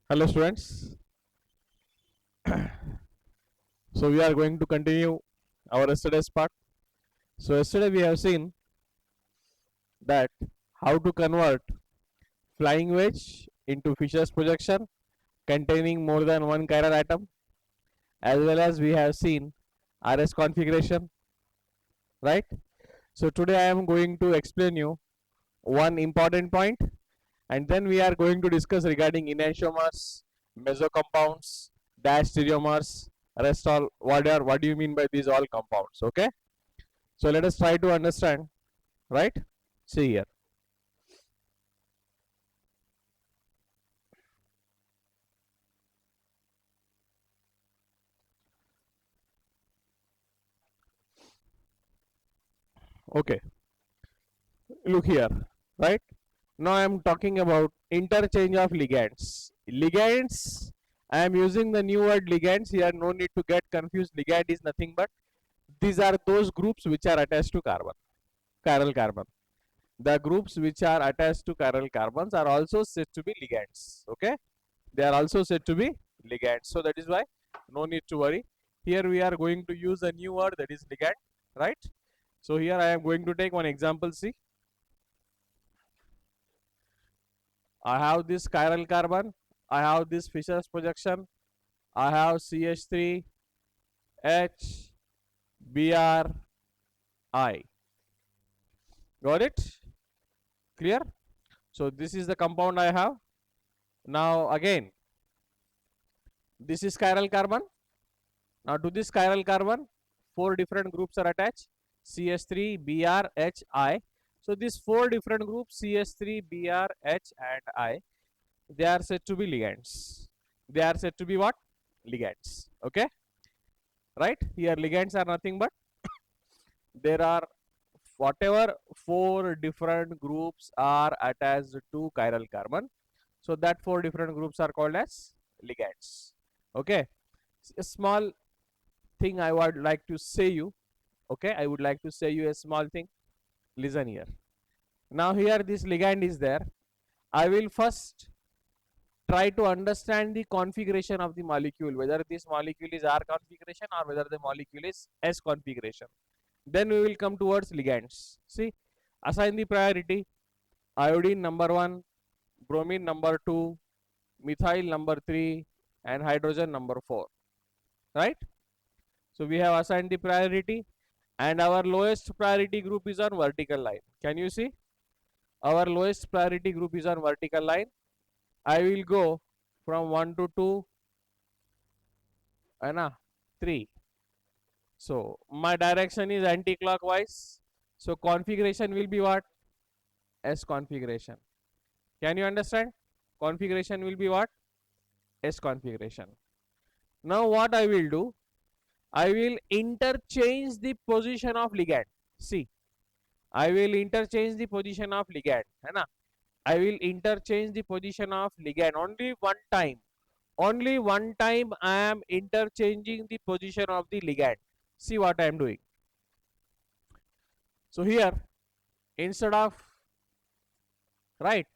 Hello students. So we are going to continue our yesterday's part. So yesterday we have seen that how to convert flying wedge into Fisher's projection containing more than one chiral atom, as well as we have seen RS configuration, right? So today I am going to explain you one important point, and then we are going to discuss regarding enantiomers, mesocompounds, dash stereomers, rest all what do you mean by these all compounds, okay? So let us try to understand, right? See here. Okay, look here, right? Now I am talking about interchange of ligands. Ligands, I am using the new word ligands here. No need to get confused. Ligand is nothing but these are those groups which are attached to carbon, chiral carbon. The groups which are attached to chiral carbons are also said to be ligands. Okay, they are also said to be ligands. So that is why no need to worry. Here we are going to use a new word, that is ligand, right? So here I am going to take one example. See, I have this chiral carbon, I have this Fisher's projection, I have CH3, H, Br, I. Got it? Clear? So this is the compound I have. Now again, this is chiral carbon. Now to this chiral carbon, four different groups are attached: CH3, Br, H, I. So these four different groups, CH3, Br, H, and I, they are said to be ligands. They are said to be what? Ligands. Okay, right? Here ligands are nothing but there are whatever four different groups are attached to chiral carbon. So that four different groups are called as ligands. Okay, a small thing I would like to say you. Okay, I would like to say you a small thing. Listen here. Now here this ligand is there. I will first try to understand the configuration of the molecule, whether this molecule is R configuration or whether the molecule is S configuration. Then we will come towards ligands. See, assign the priority: iodine number 1, bromine number 2, methyl number 3, and hydrogen number 4. Right? So we have assigned the priority, and our lowest priority group is on vertical line. Can you see? Our lowest priority group is on vertical line. I will go from 1 to 2 and 3. So my direction is anti-clockwise. So configuration will be what? S configuration. Can you understand? Configuration will be what? S configuration. Now what I will do? I will interchange the position of ligand. See, I will interchange the position of ligand. है ना? I will interchange the position of ligand only one time. Only one time I am interchanging the position of the ligand. See what I am doing. So here, instead of, right,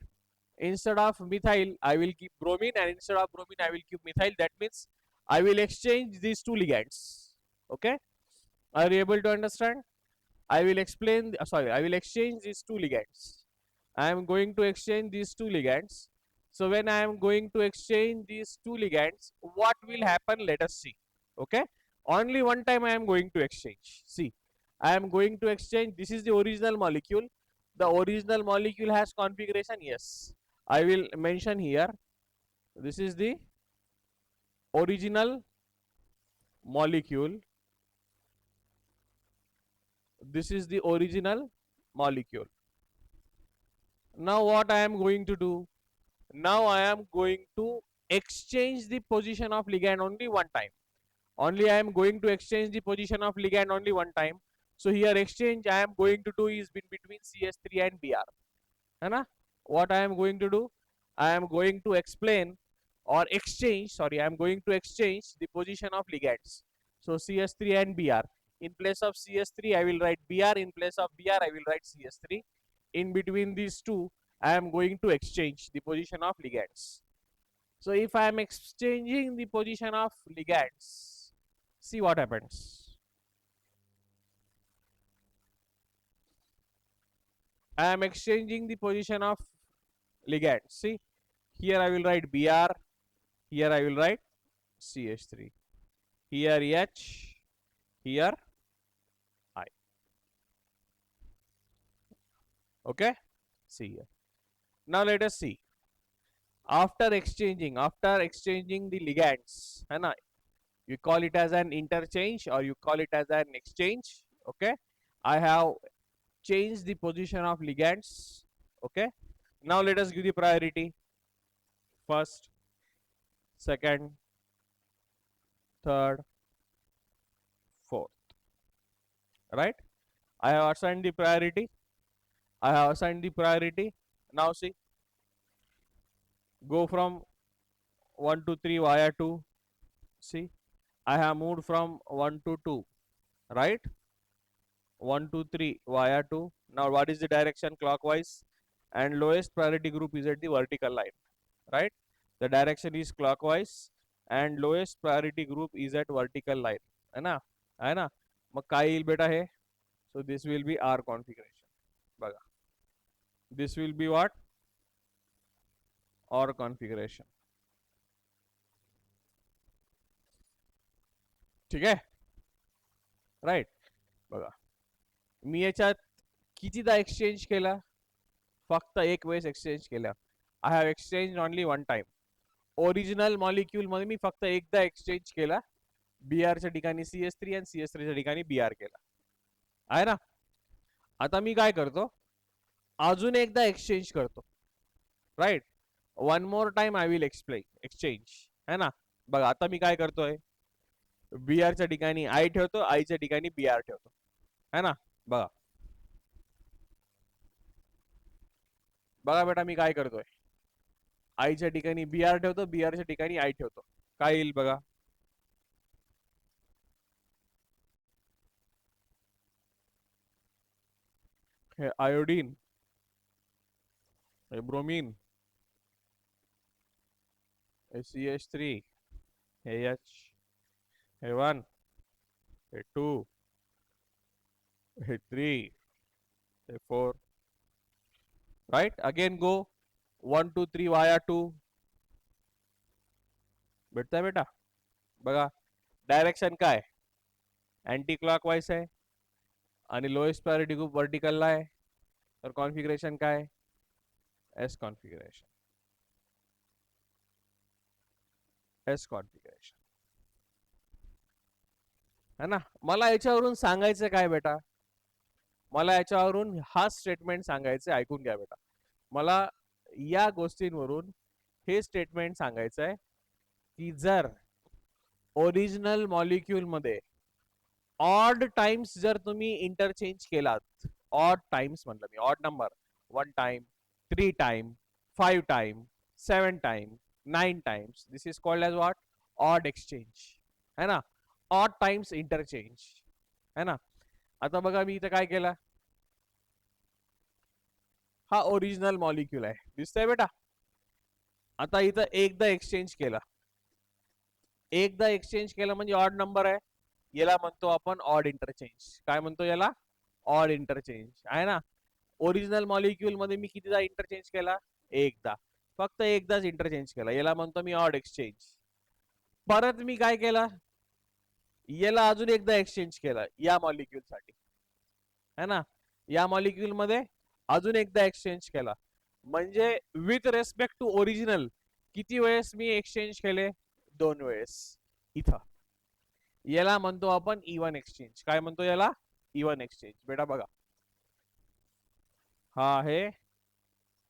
instead of methyl, I will keep bromine, and instead of bromine, I will keep methyl. That means I will exchange these two ligands. Okay, are you able to understand? I will explain. Sorry, I will exchange these two ligands. I am going to exchange these two ligands. So when I am going to exchange these two ligands, what will happen? Let us see. Okay, only one time I am going to exchange. See, I am going to exchange. This is the original molecule. The original molecule has configuration. Yes, I will mention here. This is the original molecule. This is the original molecule. Now what I am going to do? Now I am going to exchange the position of ligand only one time. Only I am going to exchange the position of ligand only one time. So here exchange I am going to do is between CH3 and Br. है ना? What I am going to do? I am going to explain or exchange, sorry, I am going to exchange the position of ligands. So CH3 and Br. In place of CH3, I will write Br. In place of Br, I will write CH3. In between these two, I am going to exchange the position of ligands. So if I am exchanging the position of ligands, see what happens. I am exchanging the position of ligands. See, here I will write Br, here I will write CH3, here H, here I. Okay, see here. Now let us see. After exchanging the ligands, है ना? You call it as an interchange or you call it as an exchange. Okay, I have changed the position of ligands. Okay, now let us give the priority. First, second, third, fourth. Right? I have assigned the priority. Now see, go from 1 to 3 via 2. See, I have moved from 1 to 2. Right? 1 to 3 via 2. Now what is the direction? Clockwise. And lowest priority group is at the vertical line. Right? The direction is clockwise and lowest priority group is at vertical line. है ना? है ना? मग काय येईल बेटा हे? So this will be R configuration. बघा. This will be what? R configuration. ठीक आहे? राईट. बघा. मी याच्यात कितीदा एक्सचेंज केला? फक्त एक वेळेस एक्सचेंज केला. I have exchange only one time. Original molecule मध्ये मी फक्त एकदा एक्सचेंज केला. बीआर च्या ठिकाणी CS3 आणि CS3 च्या ठिकाणी बीआर केला. आहे ना? आता मी काय करतो? अजून एकदा एक्सचेंज करतो. Right? One more time I will exchange. है ना? बघा आता मी काय करतोय? बीआर च्या ठिकाणी आय ठेवतो, आय च्या ठिकाणी बीआर ठेवतो. है ना? बघा. बघा बेटा मी काय करतोय? आयच्या ठिकाणी बीआर ठेवतो, बीआरच्या ठिकाणी आय ठेवतो. काय येईल बघा? हे आयोडीन, हे ब्रोमीन, हे CH3, हे H, हे 1, हे 2, हे 3, हे 4. Right? Again go 1 2 3 via 2. भेटताय बेटा? बघा डायरेक्शन काय? अँटी क्लॉकवाईज आहे आणि लोएस्ट प्रायोरिटी ग्रुप वर्टिकलला आहे. तर कॉन्फिगरेशन काय? S configuration. S configuration. है ना? मला याच्यावरून सांगायचं काय बेटा? मला याच्यावरून हा स्टेटमेंट सांगायचं, ऐकून घ्या बेटा. मला या गोष्टींवरून हे स्टेटमेंट सांगायचं आहे की जर ओरिजिनल मॉलिक्यूल मध्ये ऑड टाइम्स जर तुम्ही इंटरचेंज केलात, ऑड टाइम्स म्हणलं मी, odd number 1 time, 3 time, 5 time, 7 time, 9 times, this is called as what? Odd exchange. है ना? Odd times interchange. है ना? आता बघा मी इथं काय केलं? हा ओरिजिनल मॉलिक्यूल आहे, दिसतंय बेटा? आता इथं एकदा एक्सचेंज केला. एकदा एक्सचेंज केला म्हणजे ऑड नंबर आहे. याला म्हणतो आपण ऑड इंटरचेंज. काय म्हणतो याला? Odd interchange. आहे ना? ओरिजिनल मॉलिक्यूल मध्ये मी कितीदा इंटरचेंज केला? एकदा. फक्त एकदाच इंटरचेंज केला. याला म्हणतो मी ऑड एक्सचेंज. परत मी काय केला? याला अजून एकदा एक्सचेंज केला या मॉलिक्यूल साठी. है ना? या मॉलिक्यूल मध्ये अजून एकदा एक्सचेंज केला. म्हणजे विथ रेस्पेक्ट टू ओरिजिनल किती वेळेस मी एक्सचेंज केले? 2 वेळेस. इथं याला म्हणतो आपण इवन एक्सचेंज. काय म्हणतो याला? Even exchange. बेटा बघा, हा आहे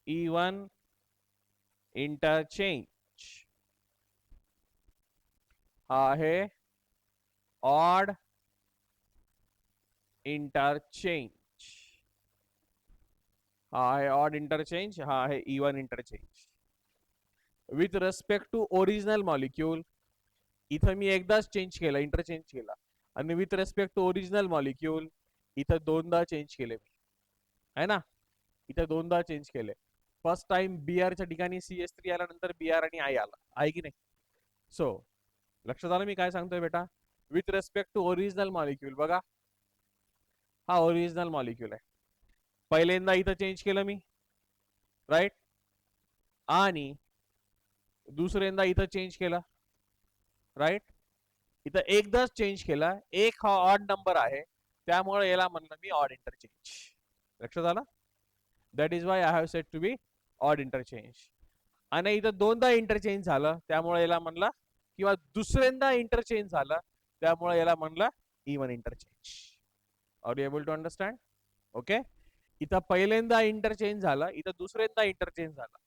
इवन इंटरचेंज. हा आहे ऑड इंटरचेंज. हा आहे ऑड इंटरचेंज. हा आहे even interchange. With respect to original molecule इथं मी एकदाच चेंज केला, इंटरचेंज केला. आणि with respect to original molecule इथं दोनदा चेंज केले मी. है ना? इथं दोनदा चेंज केले. फर्स्ट टाइम बीआरच्या ठिकाणी CH3 आला, नंतर बीआर आणि आय आला, आहे की नाही? सो लक्षात आलं मी काय सांगतोय बेटा? With respect to original molecule, बघा हा ओरिजिनल मॉलिक्यूल आहे. पहिल्यांदा इथं चेंज केलं मी, राईट, आणि दुसऱ्यांदा इथं चेंज केलं, राईट. इथं एकदाच चेंज केला, एक हा ऑड नंबर आहे, त्यामुळे याला म्हणलं मी ऑड इंटरचेंज. लक्षात आलं? That is why I have said to be odd interchange. आणि इथं दोनदा इंटरचेंज झालं, त्यामुळे याला म्हणलं, किंवा दुसऱ्यांदा इंटरचेंज झालं, त्यामुळे याला म्हणलं even interchange. Are you able to understand? Okay. इथं पहिल्यांदा इंटरचेंज झाला, इथं दुसऱ्यांदा इंटरचेंज झाला,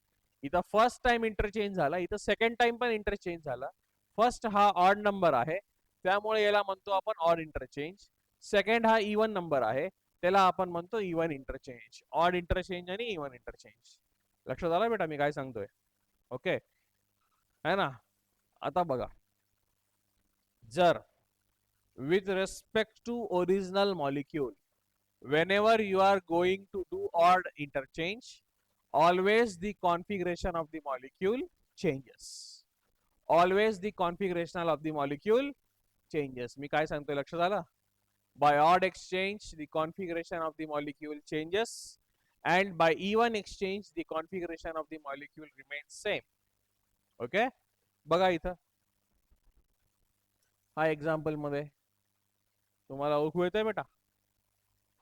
इथं फर्स्ट टाइम इंटरचेंज झाला, इथं सेकंड टाइम पण इंटरचेंज झाला. फर्स्ट हा ऑड नंबर आहे, त्यामुळे याला म्हणतो आपण ऑड इंटरचेंज. सेकंड हा इवन नंबर आहे, त्याला आपण म्हणतो इवन इंटरचेंज. ऑड इंटरचेंज आणि इवन इंटरचेंज. लक्षात आलं बेटा मी काय सांगतोय? ओके है ना? आता बघा, जर with respect to original molecule, whenever you are going to do odd interchange, always the configuration of the molecule changes. Always the configuration of the molecule changes. मी काय सांगतोय लक्षात आलं? By odd exchange, the configuration of the molecule changes, and by even exchange, the configuration of the molecule remains same. Okay? बघा इथं हा example मध्ये तुम्हाला ओळखू येतंय बेटा?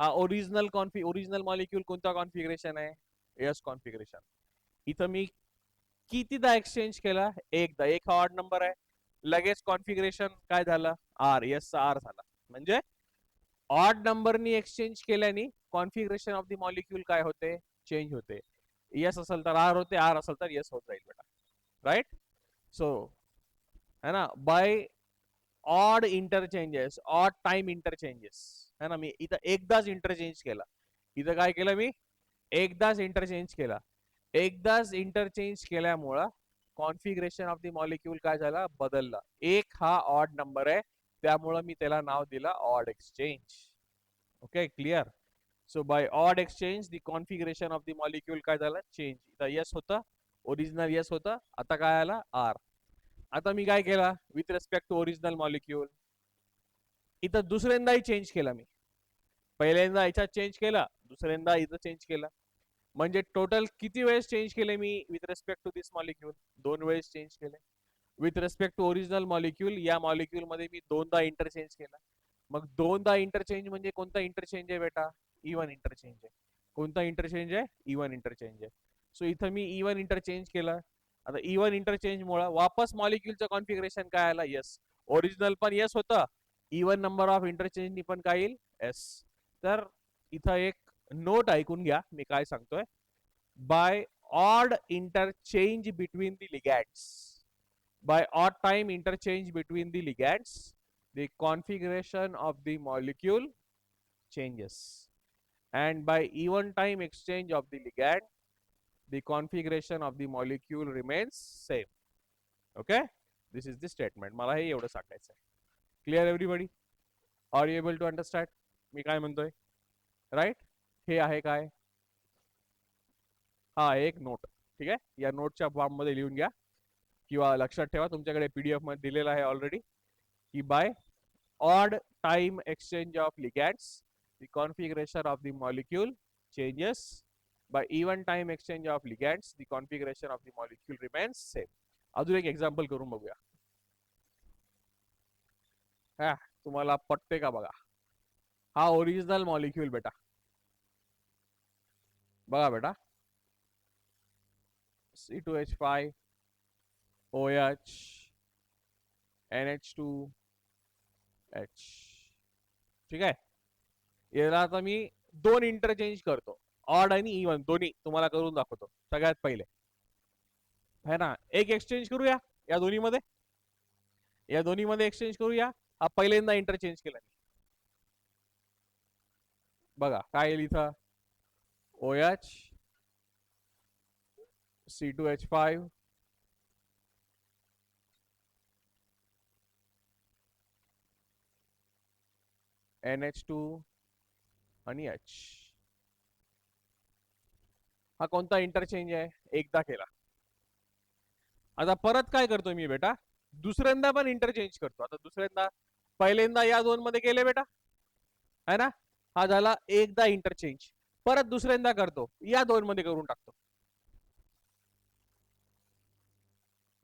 हा ओरिजिनल मॉलिक्यूल कोणता कॉन्फिगरेशन आहे? S configuration. इथं मी कितीदा एक्सचेंज केला? एकदा. एक हा ऑड नंबर आहे, लगेच कॉन्फिगरेशन काय झालं? आर. एस चा आर झाला. म्हणजे ऑड नंबरनी एक्सचेंज केल्याने कॉन्फिगरेशन ऑफ द मॉलिक्यूल काय होते? चेंज होते. एस असेल तर आर होते, आर असेल तर एस होत जाईल बेटा, राईट? सो है ना, by odd interchanges, odd time interchanges, है ना, मी इथं एकदाच इंटरचेंज केला. इथं काय केलं मी? एकदाच इंटरचेंज केला. एकदाच इंटरचेंज केल्यामुळं कॉन्फिगरेशन ऑफ द मॉलिक्यूल काय झाला? बदलला. एक हा ऑड नंबर आहे, त्यामुळं मी त्याला नाव दिला odd exchange. Okay, clear? So by odd exchange the configuration of the molecule काय झालं? चेंज. इथं एस होतं, ओरिजिनल एस होतं, आता काय आला? आर. आता मी काय केला? With respect to original molecule, इथं दुसऱ्यांदाही चेंज केला मी. पहिल्यांदा याच्यात चेंज केला, दुसऱ्यांदा इथं चेंज केला. म्हणजे टोटल किती वेळेस चेंज केले मी with respect to this molecule? 2 वेळेस चेंज केले. With respect to original molecule, या मॉलिक्यूल मध्ये मी दोनदा इंटरचेंज केला. मग दोनदा इंटरचेंज म्हणजे कोणता इंटरचेंज आहे बेटा? इवन इंटरचेंज आहे. कोणता इंटरचेंज आहे? इवन इंटरचेंज आहे. सो इथं मी इवन इंटरचेंज केलं. आता इवन इंटरचेंज मुळे वापस मॉलिक्यूलचं कॉन्फिगरेशन काय आलं? यस. ओरिजिनल पण यस होतं, इवन नंबर ऑफ इंटरचेंज पण काय येईल? एस. तर इथं एक नोट ऐकून घ्या मी काय सांगतोय. By odd interchange between the ligands, by odd time interchange between the ligands, the configuration of the molecule changes, and by even time exchange of the ligand, the configuration of the molecule remains same. Okay, this is the statement. मला हे एवढं सांगायचं आहे. Clear everybody? Are you able to understand मी काय म्हणतोय? Right? हे आहे काय? हा एक नोट, ठीक आहे? या नोटच्या फॉर्म मध्ये लिहून घ्या, किंवा लक्षात ठेवा, तुमच्याकडे पीडीएफ मध्ये दिलेला आहे ऑलरेडी, की by odd time exchange of ligands the configuration of the molecule changes, by even time exchange of ligands the configuration of the molecule remains same. अजून एक एक्झाम्पल करून बघूया. हा तुम्हाला पटते का बघा? हा ओरिजिनल मॉलिक्यूल बेटा, बघा बेटा, C2H5 OH NH2H, ठीक आहे? याला आता मी दोन इंटरचेंज करतो, ऑड आणि इवन दोन्ही तुम्हाला करून दाखवतो. सगळ्यात पहिले है ना, एक एक्सचेंज करूया या दोन्ही मध्ये, या दोन्ही मध्ये एक्सचेंज करूया. हा पहिल्यांदा इंटरचेंज केला मी, बघा काय येईल इथं? OH C2H5 NH2 आणि H. हा कोणता इंटरचेंज आहे? एकदा केला. आता परत काय करतो मी बेटा? दुसऱ्यांदा पण इंटरचेंज करतो. आता दुसऱ्यांदा पहिल्यांदा या दोन मध्ये केले बेटा, है ना? हा झाला एकदा इंटरचेंज. परत दुसऱ्यांदा करतो, या दोन मध्ये करून टाकतो.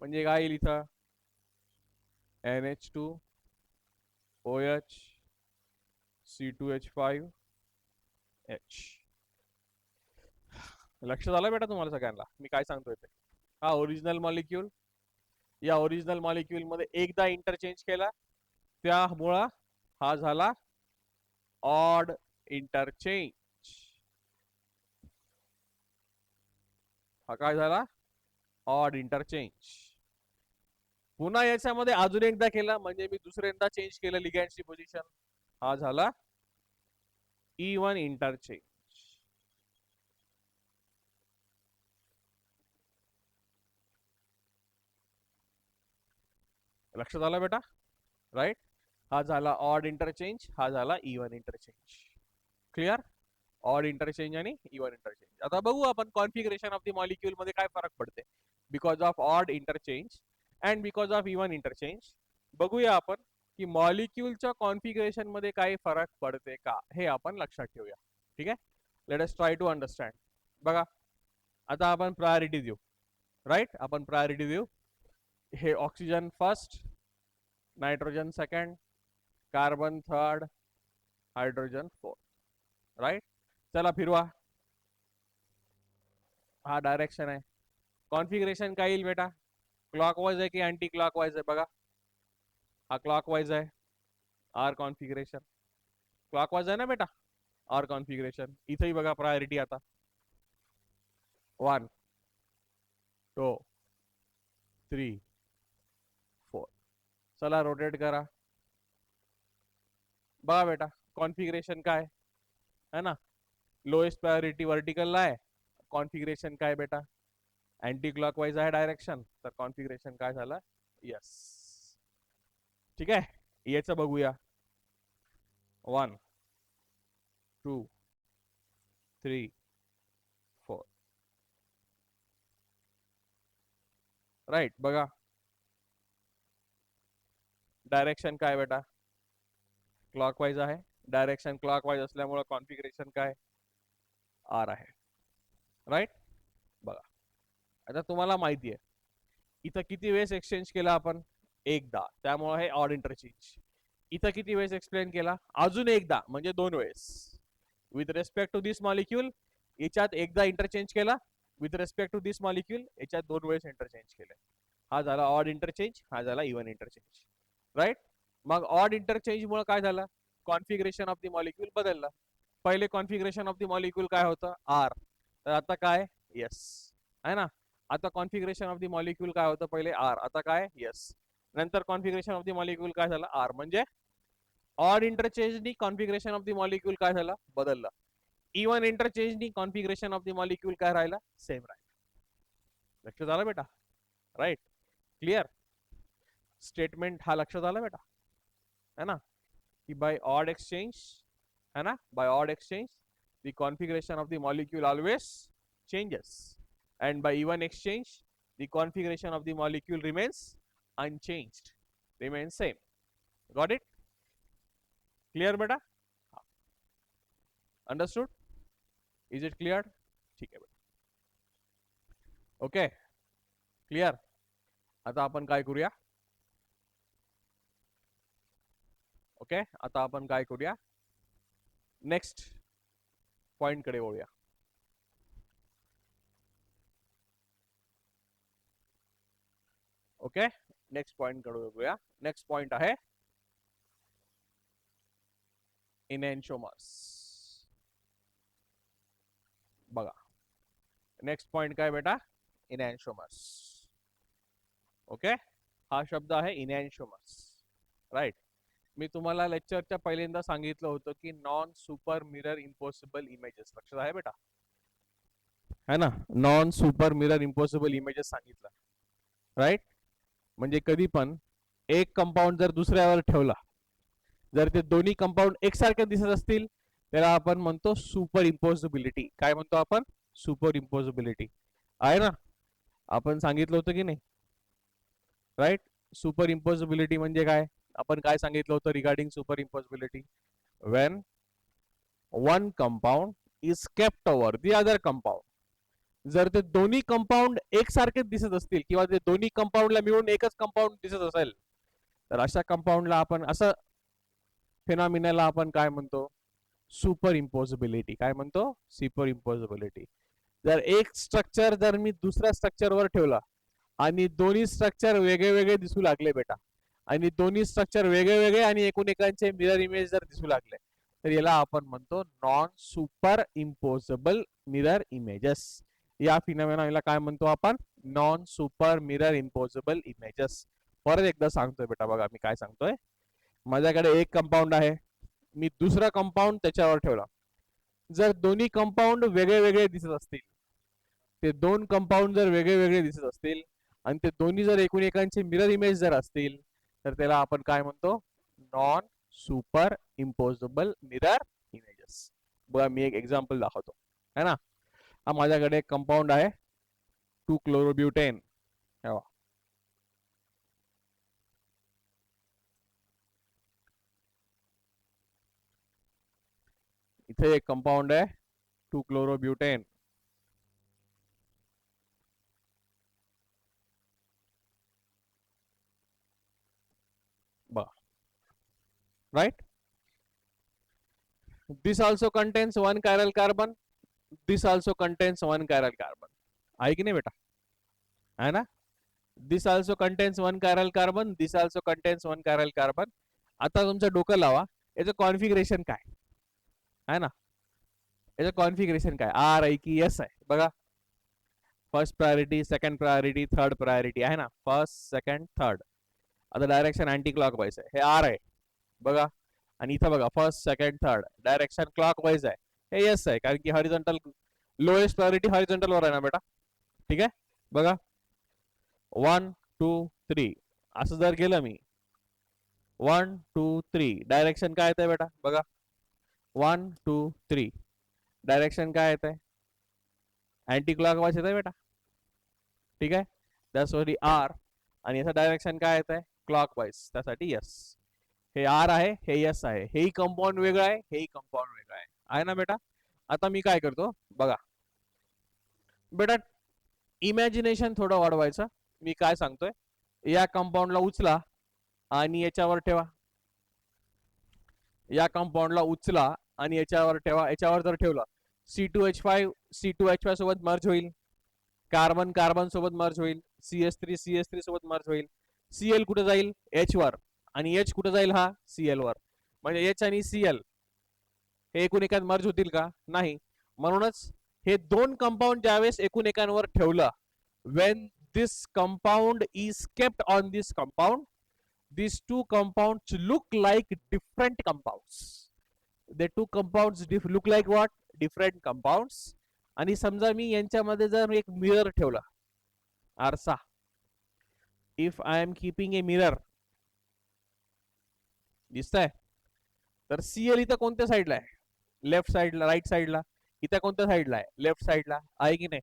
म्हणजे काय येईल इथं? NH2 OH C2H5 H. लक्षात आलं बेटा तुम्हाला सगळ्यांना मी काय सांगतोय ते? हा ओरिजिनल मॉलिक्यूल, या ओरिजिनल मॉलिक्यूल मध्ये एकदा इंटरचेंज केला, त्यामुळं हा झाला ऑड इंटरचेंज. हा काय झाला? Odd interchange. पुन्हा याच्यामध्ये अजून एकदा केला म्हणजे मी दुसऱ्यांदा चेंज केलं लिगँडची पोझिशन, हा झाला E1 इंटरचेंज. लक्षात आलं बेटा? राईट. हा झाला ऑड इंटरचेंज, हा झाला E1 interchange. Clear? Odd interchange आणि E1 इंटरचेंज. आता बघू आपण कॉन्फिगरेशन ऑफ द मॉलिक्यूल मध्ये काय फरक पडते because of odd interchange and because of E1 interchange. बघूया आपण की मॉलिक्यूलच्या कॉन्फिगरेशन मध्ये काही फरक पडते का, हे आपण लक्षात ठेवूया. ठीक आहे, let us try to understand. बघा आता आपण प्रायोरिटी देऊ. राईट, आपण प्रायोरिटी देऊ. हे oxygen first, nitrogen second, carbon third, hydrogen fourth. Right, चला फिरवा. हा डायरेक्शन आहे. कॉन्फिगरेशन काय येईल बेटा? क्लॉकवाइज आहे की अँटी क्लॉकवाइज आहे? बघा हा क्लॉकवाइज आहे. आर कॉन्फिगरेशन क्लॉकवाइज आहे ना बेटा? R configuration. इथेही बघा प्रायोरिटी आता 1 2 3 4. चला रोटेट करा. बघा बेटा कॉन्फिगरेशन काय है ना? लोएस्ट प्रायोरिटी वर्टिकलला आहे. कॉन्फिगरेशन काय बेटा? अँटी क्लॉकवाइज आहे डायरेक्शन, तर कॉन्फिगरेशन काय झालं? यस. ठीक आहे, याचं बघूया. 1 2 3 4. राईट, बघा डायरेक्शन काय बेटा? क्लॉकवाइज आहे. डायरेक्शन क्लॉकवाइज असल्यामुळे कॉन्फिगरेशन काय? आर आहे. राईट, बघा आता तुम्हाला माहिती आहे इथं किती वेळेस एक्सचेंज केला आपण? एकदा, त्यामुळे हे ऑड इंटरचेंज. इथं किती वेळेस एक्सप्लेन केला? अजून एकदा, म्हणजे 2 वेळेस. With respect to this molecule याच्यात एकदा इंटरचेंज केला, with respect to this molecule याच्यात 2 वेळेस इंटरचेंज केले. हा झाला ऑड इंटरचेंज, हा झाला इवन इंटरचेंज. राईट, मग ऑड इंटरचेंज मुळे काय झालं? कॉन्फिगरेशन ऑफ द मॉलिक्यूल बदललं. पहिले कॉन्फिगरेशन ऑफ द मॉलिक्यूल काय होतं? आर, तर आता काय? यस, है ना? आता कॉन्फिगरेशन ऑफ द मॉलिक्यूल काय होतं? पहिले आर, आता काय? यस. नंतर कॉन्फिगरेशन ऑफ द मॉलिक्यूल काय झालं? आर. म्हणजे ऑड इंटरचेंजनी कॉन्फिगरेशन ऑफ द मॉलिक्यूल काय झालं? बदललं. इवन इंटरचेंजनी कॉन्फिगरेशन ऑफ द मॉलिक्यूल काय राहिला? सेम राहिला. लक्षात आलं बेटा? राईट, क्लिअर स्टेटमेंट हा लक्षात आला बेटा? है ना? कि बाय ऑड एक्सचेंज, है ना, by odd exchange the configuration of the molecule always changes, and by even exchange the configuration of the molecule remains unchanged, remains same. Got it? Clear beta? Understood? Is it clear? ठीक आहे बेटा. Okay, clear. आता आपण काय करूया? Okay, आता आपण काय करूया? नेक्स्ट पॉइंट कडे वळूया. ओके, नेक्स्ट पॉइंट कडे वळूया. नेक्स्ट पॉइंट आहे इनॅन्शोमर्स. बघा नेक्स्ट पॉइंट काय बेटा? इनॅन्शोमर्स. ओके, हा शब्द आहे इनॅन्शोमर्स. राईट, मी तुम्हाला लेक्चरच्या पहिल्यांदा सांगितलं होतं की non super mirror impossible images. लक्षात आहे बेटा? है ना, non super mirror impossible images सांगितलं. राईट, म्हणजे कधी पण एक कंपाऊंड जर दुसऱ्यावर ठेवला, जर ते दोन्ही कंपाऊंड एकसारखे दिसत असतील त्याला आपण म्हणतो सुपर इम्पॉसिबिलिटी. काय म्हणतो आपण? सुपर इम्पोजिबिलिटी आहे ना, आपण सांगितलं होतं की नाही, राईट. सुपर इम्पोजिबिलिटी म्हणजे काय, आपण काय सांगितलं होतं regarding super impossibility? When one compound is kept over the other compound, जर ते दोन्ही कंपाऊंड एकसारखेच दिसत असतील किंवा ते दोन्ही कंपाऊंडला मिळून एकच कंपाऊंड दिसत असेल, तर अशा कंपाऊंडला आपण, असं फिनॉमिनाला आपण काय म्हणतो? सुपर इम्पोजिबिलिटी. काय म्हणतो? सुपर इम्पोजिबिलिटी. जर एक स्ट्रक्चर जर मी दुसऱ्या स्ट्रक्चरवर ठेवला आणि दोन्ही स्ट्रक्चर वेगळे वेगळे दिसू लागले बेटा, आणि दोन्ही स्ट्रक्चर वेगळे वेगळे आणि एकूण एकांचे मिरर इमेज जर दिसू लागले, तर याला आपण म्हणतो non super imposable mirror images. या फिनॉमिनाला काय म्हणतो आपण? Non super mirror imposable images. परत एकदा सांगतोय बेटा, बघा मी काय सांगतोय. माझ्याकडे एक कंपाऊंड आहे, मी दुसरा कंपाऊंड त्याच्यावर ठेवला. जर दोन्ही कंपाऊंड वेगळे वेगळे दिसत असतील, ते दोन कंपाऊंड जर वेगळे वेगळे दिसत असतील आणि ते दोन्ही जर एकूण एकांचे मिरर इमेज जर असतील, तर त्याला आपण काय म्हणतो? Non super imposable mirror images. बघा मी एक एक्झाम्पल दाखवतो, है ना. हा माझ्याकडे एक कंपाऊंड आहे 2-chlorobutain. इथे एक कंपाऊंड आहे 2-chlorobutain. Right? This also contains one chiral carbon. This also contains one chiral carbon. आहे की नाही बेटा? आहे ना. This also contains one chiral carbon. This also contains one chiral carbon. आता तुमचं डोकं लावा, याचं कॉन्फिगरेशन काय आहे ना, याचं कॉन्फिगरेशन काय, आर आहे की एस आहे? बघा, first priority, second priority, third priority आहे ना, फर्स्ट सेकंड थर्ड. आता डायरेक्शन अँटी क्लॉकवाईज आहे, हे आर आहे बघा. आणि इथं बघा first second third, direction clockwise आहे, हे एस आहे, कारण की हॉरिझॉन्टल लोएस्ट प्रायोरिटी हॉरिझॉन्टल वर आहे ना बेटा. ठीक आहे, बघा 1 2 3 असं जर केलं मी, 1 2 3 डायरेक्शन काय येतंय बेटा? बघा 1 2 3 डायरेक्शन काय येतंय? अँटी क्लॉकवाईज येतंय बेटा. ठीक आहे, त्यासाठी आर. आणि याचं डायरेक्शन काय येत आहे? क्लॉकवाईज, त्यासाठी यस. हे आर आहे, हे यस आहे, हेही कंपाऊंड वेगळं आहे, हेही कंपाऊंड वेगळं आहे ना बेटा. आता मी काय करतो बघा बेटा, इमॅजिनेशन थोडं वाढवायचं. मी काय सांगतोय, या कंपाऊंडला उचला आणि याच्यावर ठेवा, या कंपाऊंडला उचला आणि याच्यावर ठेवा. याच्यावर जर ठेवला, C2H5 C2H5 सोबत मर्ज होईल, कार्बन कार्बन सोबत मर्ज होईल, CH3 CH3 सोबत मर्ज होईल. Cl कुठे जाईल? H वर, आणि H कुठे जाईल? हा Cl वर. म्हणजे H आणि Cl हे एकूण एकात मर्ज होतील का? नाही. म्हणूनच हे दोन कंपाऊंड ज्यावेळेस एकूण एकांवर ठेवलं, when this compound is kept on this compound, these two compounds look like different compounds. The two compounds look like what? Different compounds. आणि समजा मी यांच्यामध्ये जर एक मिरर ठेवला, आरसा, if I am keeping a mirror, दिसतंय? तर Cl इथं कोणत्या साईडला आहे? लेफ्ट साईडला, राईट साईडला. इथं कोणत्या साईडला आहे? लेफ्ट साईडला, आहे की नाही?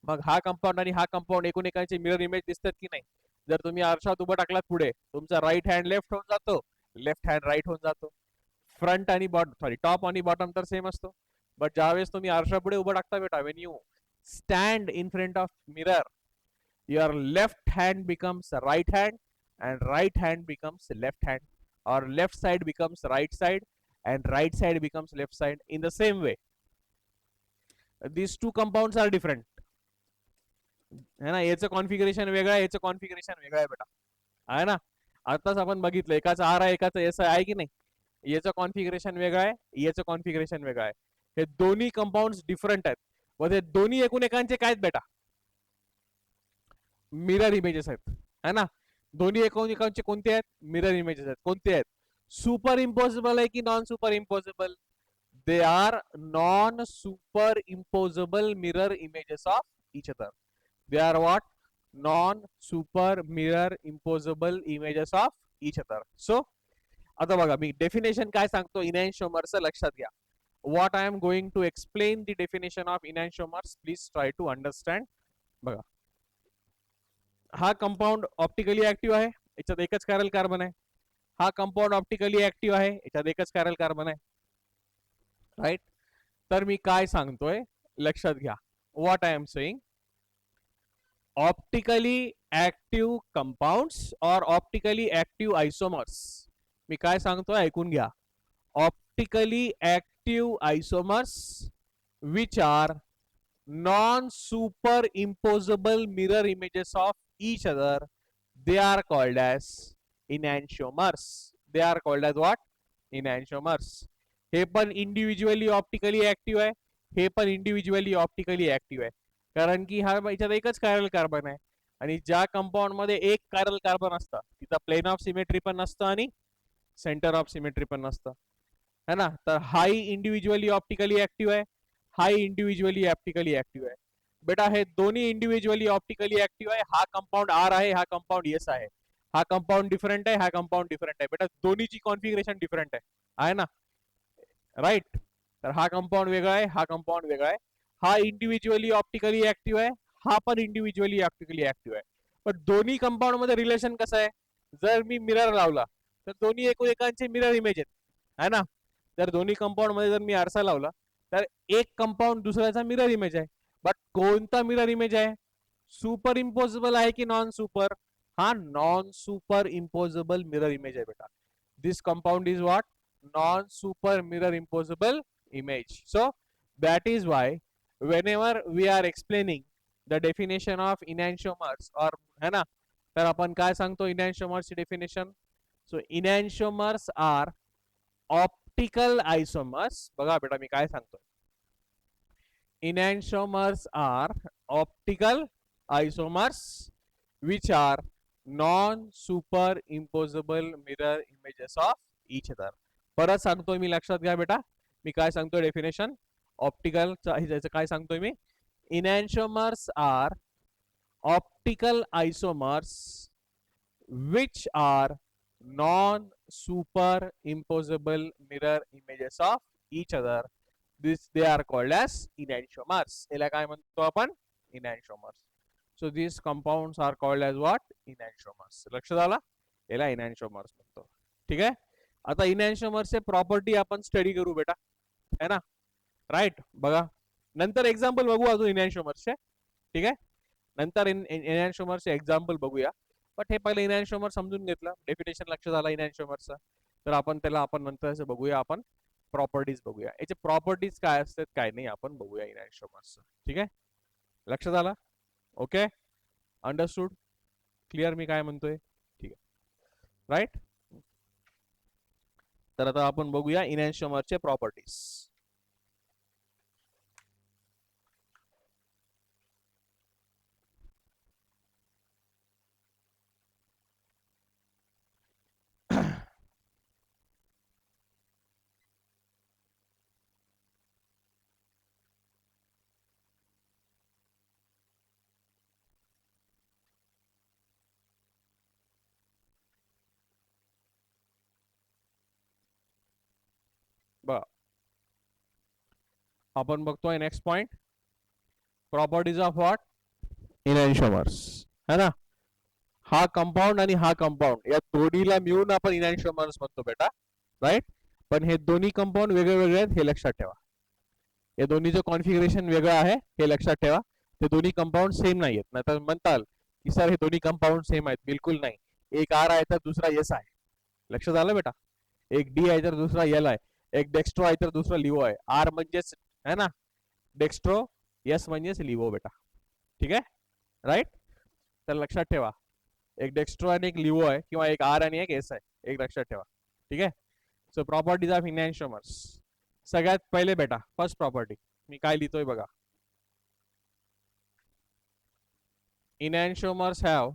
मग हा कंपाऊंड आणि हा कंपाऊंड एकूण एकाचे मिरर इमेज दिसतात की नाही? जर तुम्ही आरशात उभं टाकलात पुढे, तुमचा राईट हँड लेफ्ट होऊन जातो, लेफ्ट हँड राईट होऊन जातो. फ्रंट आणि सॉरी टॉप आणि बॉटम तर सेम असतो. बट ज्यावेळेस तुम्ही आरशा पुढे उभं टाकता बेटा, Wien you stand in front of mirror, your left hand becomes right hand and right hand becomes left hand, or left side becomes right side and right side becomes left side. In the same way, these two compounds are different, है ना. याचं configuration वेगळं आहे, याचं configuration वेगळं आहे बेटा, आहे ना. आताच आपण बघितलं, एकाचं आर आहे, एकाचं एस आहे की नाही. याचं कॉन्फिगरेशन वेगळं आहे, याचं कॉन्फिगरेशन वेगळं आहे. हे दोन्ही कंपाऊंड डिफरंट आहेत, व ते दोन्ही एकूण एकांचे काय आहेत बेटा? मिरर इमेजेस आहेत, है ना. दोन्ही एकूण एकांचे कोणते आहेत? मिरर इमेजेस आहेत. कोणते आहेत? सुपर इम्पोजेबल आहे की non super imposable? They are non super imposable mirror images of each other. They are what? Non super mirror imposable images of each other. So आता बघा मी डेफिनेशन काय सांगतो इनॅन्शिओमरचं, लक्षात घ्या. what I am going to explain the definition of enantiomers. Please try to understand. बघा, हा compound optically active आहे, याच्यात एकच कॅरल कार्बन आहे. हा कंपाऊंड ऑप्टिकली ऍक्टिव्ह आहे, याच्यात एकच कॅरल कार्बन आहे. राईट. तर मी काय सांगतोय लक्षात घ्या. What I am saying, optically active compounds और ऑप्टिकली ऍक्टिव्ह आयसोमर्स. मी काय सांगतोय ऐकून घ्या. Optically active आयसोमर्स which are non-superimposable mirror images of each other, they are called as enantiomers. They are called as what? Enantiomers. हे पण इंडिव्हिज्युअली ऑप्टिकली ऍक्टिव्ह आहे, हे पण इंडिव्हिज्युअली ऑप्टिकली ऍक्टिव्ह आहे. कारण की हा याच्यात एकच कायरल कार्बन आहे, आणि ज्या कंपाऊंड मध्ये एक कायरल कार्बन असतं तिथं प्लेन ऑफ सिमेट्री पण नसतं आणि सेंटर ऑफ सिमेट्री पण नसतं, है ना. तर हाई इंडिव्हिज्युअली ऑप्टिकली ऍक्टिव्ह आहे, हाई इंडिव्हिज्युअली ऑप्टिकली ऍक्टिव्ह आहे. बेटा हे दोन्ही इंडिव्हिज्युअली ऑप्टिकली ऍक्टिव्ह आहे. हा कंपाऊंड आर आहे, हा कंपाऊंड एस आहे. हा कंपाऊंड डिफरंट आहे, हा कंपाऊंड डिफरंट आहे. बेटा दोन्हीची कॉन्फिगरेशन डिफरंट आहे ना. राईट. तर हा कंपाऊंड वेगळा आहे, हा कंपाऊंड वेगळा आहे. हा इंडिव्हिज्युअली ऑप्टिकली ऍक्टिव्ह आहे, हा पण इंडिव्हिज्युअली ऑप्टिकली ऍक्टिव्ह आहे. पण दोन्ही कंपाऊंड मध्ये रिलेशन कसं आहे, जर मी मिरर लावला तर दोन्ही एकमेकांचे मिरर इमेज आहेत, है ना. जर दोन्ही कंपाऊंड मध्ये जर मी आरसा लावला तर एक कंपाऊंड दुसऱ्याचा मिरर इमेज आहे. बट कोणता मिरर इमेज आहे, सुपर इम्पोजेबल आहे की नॉन सुपर? हा non super imposable mirror image आहे बेटा. This compound is what? Non super mirror imposable image. So that is why whenever we are explaining the definition of enantiomers or है ना, तर आपण काय सांगतो enantiomers ची definition. So enantiomers are optical isomers. बघा बेटा मी काय सांगतो, enantiomers are optical isomers which are non superimposable mirror images of each other. परत सांगतोय मी, लक्षात घ्या बेटा. मी काय सांगतोय डेफिनेशन ऑप्टिकल काय सांगतोय मी, enantiomers are optical isomers which are non superimposable mirror images of each other. This they are called as enantiomers. याला काय म्हणतो आपण? enantiomers. So these compounds are called as what? enantiomers. लक्षात आला? याला enantiomers म्हणतो. ठीक आहे. आता enantiomers चे प्रॉपर्टी आपण स्टडी करू बेटा, है ना. राईट. बघा नंतर एक्झाम्पल बघू अजून enantiomers चे. ठीक आहे. नंतर enantiomers चे एक्झाम्पल बघूया. बट हे पहिले enantiomer समजून घेतलं, डेफिनेशन लक्षात आला enantiomerचं. तर आपण त्याला आपण नंतर बघूया, आपण प्रॉपर्टीज बघूया. याचे प्रॉपर्टीज काय असतात काय नाही आपण बघूया enantiomerचं. ठीक आहे. लक्षात आला? ओके. अंडरस्टूड? क्लिअर मी काय म्हणतोय? ठीक आहे. राईट. तर आता आपण बघूया enantiomerचे प्रॉपर्टीज. बघा आपण बघतोय next point, properties of what? enantiomers, है ना. हा कंपाऊंड आणि हा कंपाऊंड या दोन्हीला मिळून आपण enantiomers म्हणतो बेटा. राईट. पण हे दोन्ही कंपाऊंड वेगळे वेगळे आहेत हे लक्षात ठेवा. या दोन्हीचं कॉन्फिगरेशन वेगळं आहे हे लक्षात ठेवा. ते दोन्ही कंपाऊंड सेम नाही आहेत. नाहीतर म्हणताल की सर हे दोन्ही कंपाऊंड सेम आहेत. बिलकुल नाही. एक आर आहे तर दुसरा एस आहे. लक्षात आलं बेटा. एक डी आहे तर दुसरा एल आहे. एक डेक्स्ट्रो आहे तर दुसरा लिवो आहे. आर म्हणजेच है ना डेक्स्ट्रो, एस म्हणजेच लिवो बेटा. ठीक आहे. राईट. तर लक्षात ठेवा, एक डेक्स्ट्रो आणि एक लिवो आहे, किंवा एक आर आणि एक एस आहे, एक लक्षात ठेवा. ठीक आहे. So properties of enantiomers. सगळ्यात पहिले बेटा फर्स्ट प्रॉपर्टी मी काय लिहितोय बघा. enantiomers have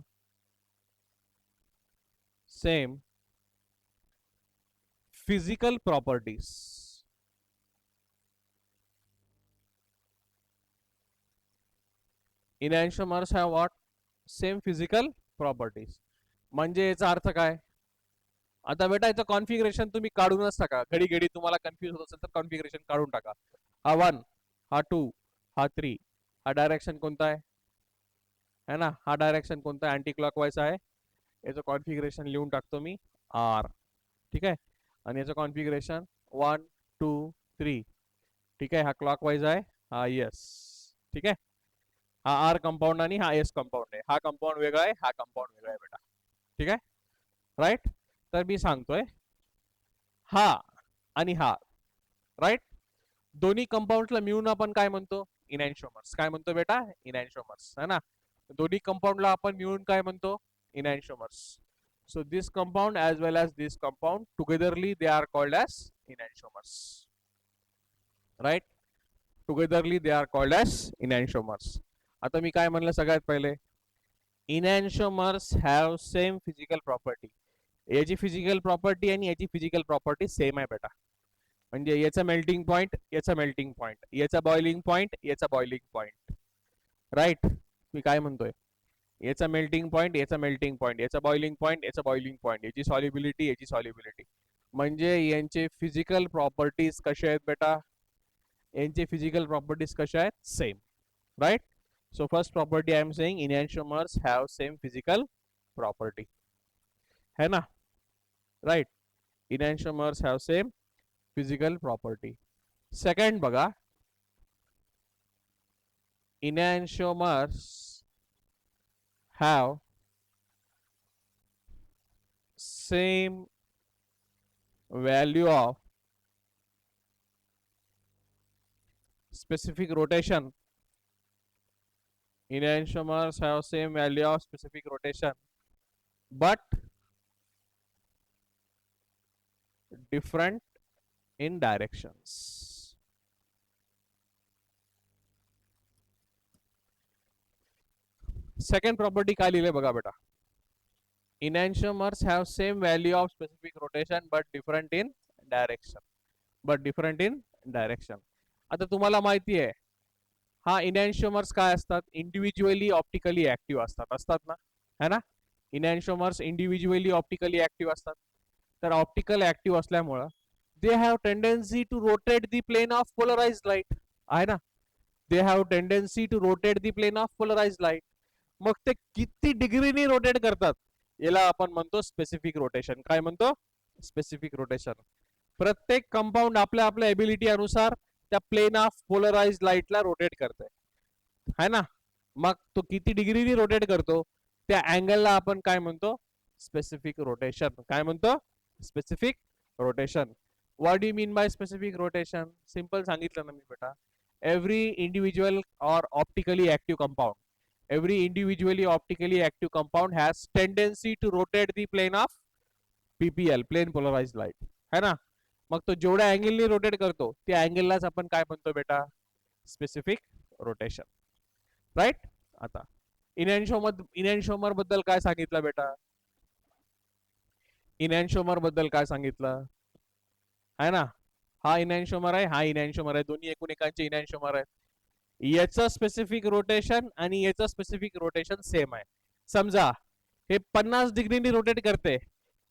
same physical properties. enantiomers have what? Same physical properties. म्हणजे याचा अर्थ काय? आता बेटा याचं कॉन्फिगरेशन तुम्ही काढूनच टाका. घडी घडी तुम्हाला कन्फ्युज होत असेल तर कॉन्फिगरेशन काढून टाका. हा 1, हा 2, हा 3. हा डायरेक्शन कोणता आहे ना? हा डायरेक्शन कोणता आहे? अँटी क्लॉकवाईज आहे. याचं कॉन्फिगरेशन लिहून टाकतो मी आर. ठीक आहे. आणि याचं कॉन्फिगरेशन 1, 2, 3. ठीक आहे. हा क्लॉकवाईज आहे, हा यस. ठीक आहे. हा आर कंपाऊंड आणि हा एस कंपाऊंड आहे. हा कंपाऊंड वेगळा आहे, हा कंपाऊंड वेगळा आहे बेटा. ठीक आहे. राईट. तर मी सांगतोय हा आणि हा, राईट, दोन्ही कंपाऊंडला मिळून आपण काय म्हणतो? इनॅन्शिओमर्स. काय म्हणतो बेटा? इनॅन्शिओमर्स, है ना? दोन्ही कंपाऊंडला आपण मिळून काय म्हणतो? इनॅन्शिओमर्स. So this compound as well as this compound togetherly they are called as enantiomers. Right? Togetherly they are called as enantiomers. आता मी काय म्हणलं सगळ्यात पहिले? Enantiomers have same physical property. याची फिजिकल प्रॉपर्टी आणि याची फिजिकल प्रॉपर्टी सेम आहे बेटा. म्हणजे याचा मेल्टिंग पॉइंट, याचा मेल्टिंग पॉइंट, याचा बॉइलिंग पॉइंट, याचा बॉइलिंग पॉइंट. राईट. मी काय म्हणतोय? याचा मेल्टिंग पॉइंट, याचा मेल्टिंग पॉइंट, याचा बॉइलिंग पॉइंट, याचा बॉइलिंग पॉइंट, याची सॉल्युबिलिटी, याची सॉल्युबिलिटी. म्हणजे यांचे फिजिकल प्रॉपर्टीज कशा आहेत बेटा? यांचे फिजिकल प्रॉपर्टीज कशा आहेत? Same. Right. So first property I am saying enantiomers have same physical property. है ना? Right. Enantiomers have same physical property. Second बघा, enantiomers have same value of specific rotation. Enantiomers have same value of specific rotation, but different in directions. Second property काय लिहिले बघा बेटा? Enantiomers have same value of specific rotation but different in direction. But different in direction. आता तुम्हाला माहिती आहे हा इनॅन्शिओमर्स काय असतात? इंडिव्हिज्युअली ऑप्टिकली ऍक्टिव्ह असतात ना, है ना? इनॅन्शिओमर्स इंडिव्हिज्युअली ऑप्टिकली ऍक्टिव्ह असतात. तर ऑप्टिकल ऍक्टिव्ह असल्यामुळं they have tendency to rotate the plane of polarised light, आहे ना? They have tendency to rotate the plane of polarised light. मग ते किती डिग्रीनी रोटेट करतात याला आपण म्हणतो स्पेसिफिक रोटेशन. काय म्हणतो? Specific rotation. प्रत्येक कंपाऊंड आपल्या आपल्या एबिलिटी अनुसार त्या प्लेन ऑफ पोलराइज्ड लाईटला रोटेट करते, है ना? मग तो किती डिग्रीनी रोटेट करतो त्या अँगलला आपण काय म्हणतो? Specific rotation. काय म्हणतो? Specific rotation. What do you mean by specific rotation? Simple सांगितलं ना मी बेटा. एव्हरी इंडिव्हिज्युअल और optically active compound, every individually optically active compound has tendency to rotate the plane of PPL, plane polarized light, है ना? मग तो जेवढ्या अँगलनी rotate करतो त्या अँगललाच आपण काय म्हणतो बेटा? Specific rotation. राईट. आता इनॅन्शिओमर बद्दल काय सांगितलं बेटा? इनॅन्शिओमर बद्दल काय सांगितलं, है ना? हा इनॅन्शिओमर आहे, हा इनॅन्शिओमर आहे, दोन्ही एकूण एकांचे इनॅन्शिओमर आहेत. याचं स्पेसिफिक रोटेशन आणि याचं स्पेसिफिक रोटेशन सेम आहे. समजा हे 50 डिग्रीनी रोटेट करते,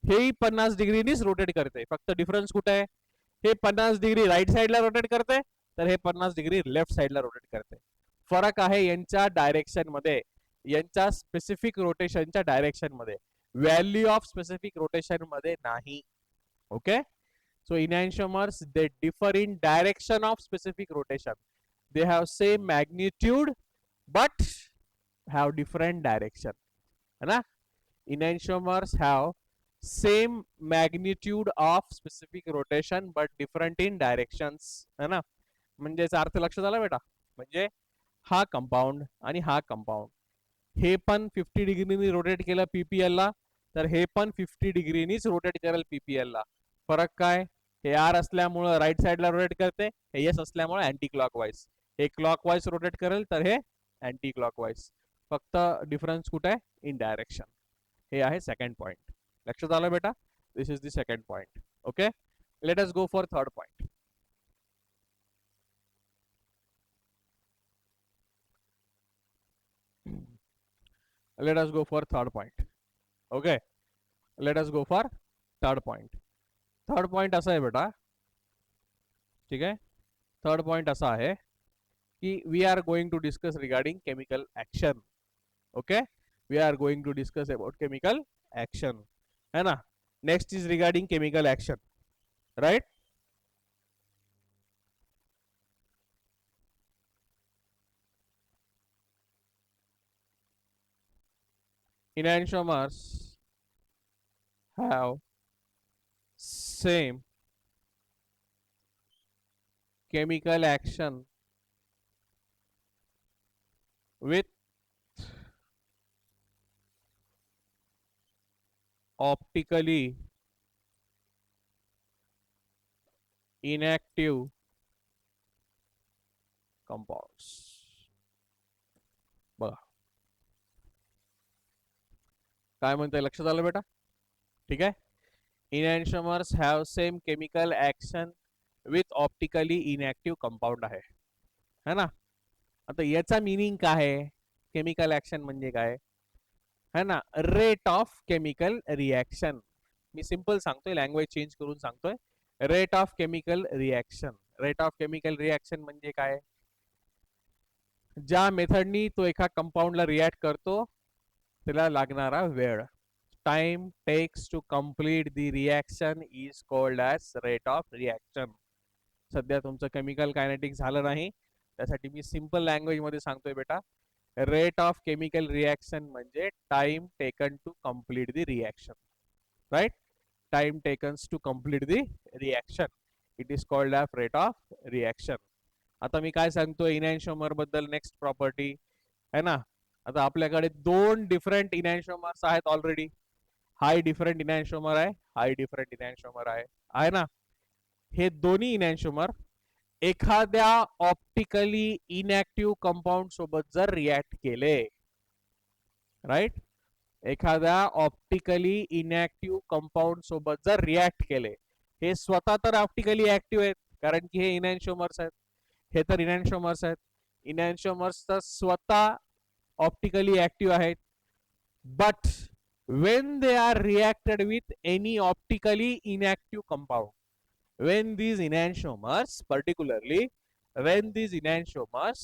हेही 50 डिग्रीनीच रोटेट करते. फक्त डिफरन्स कुठे आहे? हे 50 डिग्री राईट साईडला रोटेट करते, तर हे 50 डिग्री लेफ्ट साईडला रोटेट करते. फरक आहे यांच्या डायरेक्शन मध्ये, यांच्या स्पेसिफिक रोटेशनच्या डायरेक्शन मध्ये. व्हॅल्यू ऑफ स्पेसिफिक रोटेशन मध्ये नाही. Okay. So enantiomers they differ in direction of specific rotation. They have same magnitude but have different direction, है ना? Enantiomers have same magnitude of specific rotation but different in directions, है ना? म्हणजे याचा अर्थ लक्षात आला बेटा? म्हणजे हा कंपाऊंड आणि हा कंपाऊंड हे पण 50 डिग्रीनी रोटेट केलं पीपीएल ला, तर हे पण 50 डिग्रीनीच रोटेट करेल पीपीएल ला. फरक काय? हे आर असल्यामुळं राईट साईडला रोटेट करते, हे एस असल्यामुळे अँटी क्लॉकवाईज. हे क्लॉकवाईज रोटेट करेल तर हे अँटी क्लॉकवाईज. फक्त डिफरन्स कुठे आहे? In direction. हे आहे सेकंड पॉइंट. लक्षात आलं बेटा? This is the second point. Okay. Let us go for third point. Let us go for third point. Okay. Let us go for third point असा आहे बेटा, ठीक आहे, थर्ड पॉइंट असा आहे की we are going to discuss regarding chemical action. Okay, we are going to discuss about chemical action, है ना. Next is regarding chemical action, right. Enantiomers have same chemical action with optically inactive compounds. बघा काय म्हणतंय, लक्षात आलं बेटा, ठीक आहे. Enantiomers have same chemical action with optically inactive compound आहे, है ना. आता याचा मिनिंग काय आहे, केमिकल ऍक्शन म्हणजे काय, है ना, rate of chemical reaction. Me simple सांगतोय, लँग्वेज चेंज करून सांगतोय. Rate of chemical reaction, rate of chemical reaction म्हणजे काय, ज्या मेथडनी तो एका कंपाऊंडला रिॲक्ट करतो त्याला लागणारा वेळ, time takes to complete the reaction is called as rate of reaction. सध्या तुमचं केमिकल कायनेटिक झालं नाही, त्यासाठी मी सिंपल लँग्वेज मध्ये सांगतोय बेटा. रेट ऑफ केमिकल रिएक्शन म्हणजे time taken to complete the reaction, right. Time takens to complete the reaction, it is called as rate of reaction. आता मी काय सांगतोय इनॅन्शोमर बद्दल, नेक्स्ट प्रॉपर्टी, है ना. आता आपल्याकडे दोन डिफरंट इनॅन्शोमर्स आहेत ऑलरेडी. हाय डिफरंट इनॅन्शोमर आहे, हाय डिफरंट इनॅन्शोमर आहे ना. हे दोन्ही इनॅन्शोमर एखाद्या ऑप्टिकली इनॅक्टिव्ह कंपाऊंड सोबत जर रिॲक्ट केले, राइट, एखाद्या ऑप्टिकली इनॅक्टिव्ह कंपाऊंड सोबत जर रिॲक्ट केले, हे स्वतः तर ऑप्टिकली ऍक्टिव्ह आहेत कारण की हे इनॅन्शोमर्स आहेत, हे तर इनॅन्शोमर्स आहेत. इनॅन्शोमर्स तर स्वतः ऑप्टिकली ऍक्टिव्ह आहेत, but when they are reacted with any optically inactive compound, when these enantiomers, particularly when these enantiomers,